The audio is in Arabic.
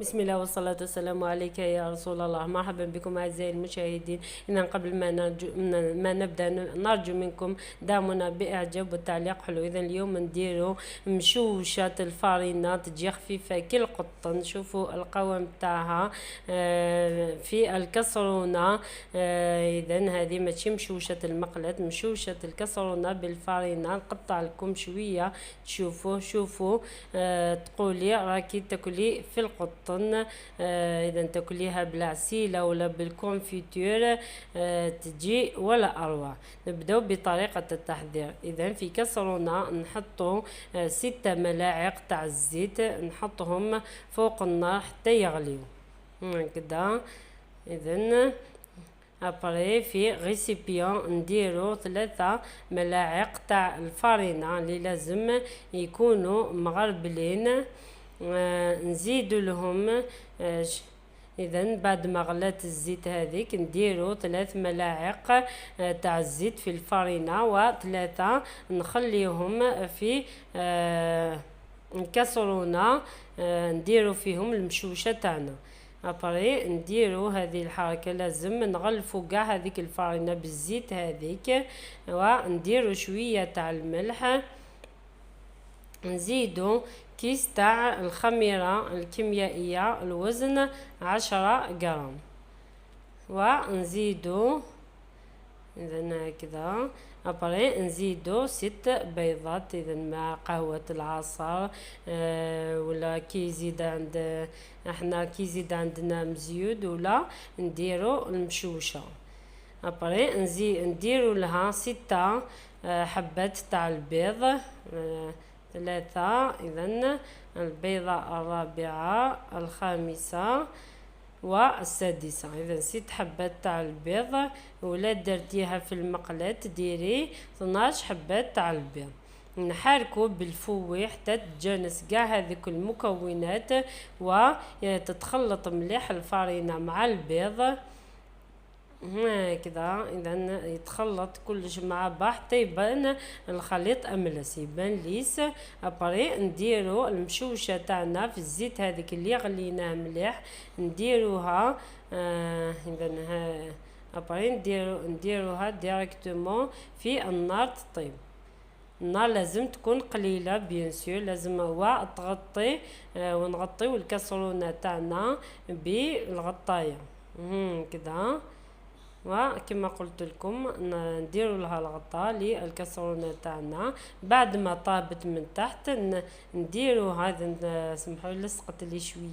بسم الله والصلاة والسلام عليك يا رسول الله. مرحبا بكم أعزائي المشاهدين. إذا قبل ما نبدأ نرجو منكم دعمنا بإعجاب والتعليق حلو. إذا اليوم نديرو مشوشة الفارينة، تجي خفيفة كالقطن. شوفوا القوام تاعها في الكسرونة. إذا هذه ماشي مشوشة المقلة، مشوشة الكسرونة بالفارينة. نقطع لكم شوية شوفوا تقولي راكي تاكلي في القطن. اذا تاكليها بالعسيله ولا بالكونفيتور تجي ولا اروع. نبداو بطريقه التحضير. اذا في كسرونه نحطو 6 ملاعق تاع الزيت، نحطهم فوق النار حتى يغليو هكذا. اذا ابري في غيسيبيون نديرو 3 ملاعق تاع الفارينه اللي لازم يكونوا مغربلين. نزيدو لهم اذا بعد ما غلات الزيت هذيك نديرو 3 ملاعق تاع الزيت في الفارينه، و3 نخليهم في الكسرونه نديرو فيهم المشوشه تاعنا. ابري نديرو هذه الحركه، لازم نغلفو كاع هذيك الفارينه بالزيت هذيك، ونديرو شويه تاع الملح، نزيدو كيس تاع الخميرة الكيميائية الوزن 10 غرام، ونزيدو اذا هكذا. ابري نزيدو 6 بيضات، اذا مع قهوة العصر ولا كي يزيد عند احنا كي يزيد عندنا مزيود ولا نديرو المشوشة. ابري نديرو لها 6 حبات تاع البيض، 3 اذا البيضة الرابعة الخامسة والسادسة. اذا 6 حبات تاع البيض، ولا درتيها في المقلاة ديري 12 حبات تاع البيض. نحركو بالفوي حتى تتجانس كاع هذيك المكونات وتتخلط مليح الفارينة مع البيض هكذا. اذا يتخلط كلش مع بعض حتى يبان الخليط املس، يبان ليس. ابري نديرو المشوشه تاعنا في الزيت هذيك اللي غليناه مليح، نديروها اذا ابري نديروها ديريكتومون في النار تطيب. النار لازم تكون قليله بيان سور، لازم هو تغطي ونغطيو الكسرونه تاعنا بالغطايه كذا. وكما قلت لكم نديروا لها الغطاء للكسرونه تاعنا. بعد ما طابت من تحت نديروا هذا، سمحوا لي لصقت لي شويه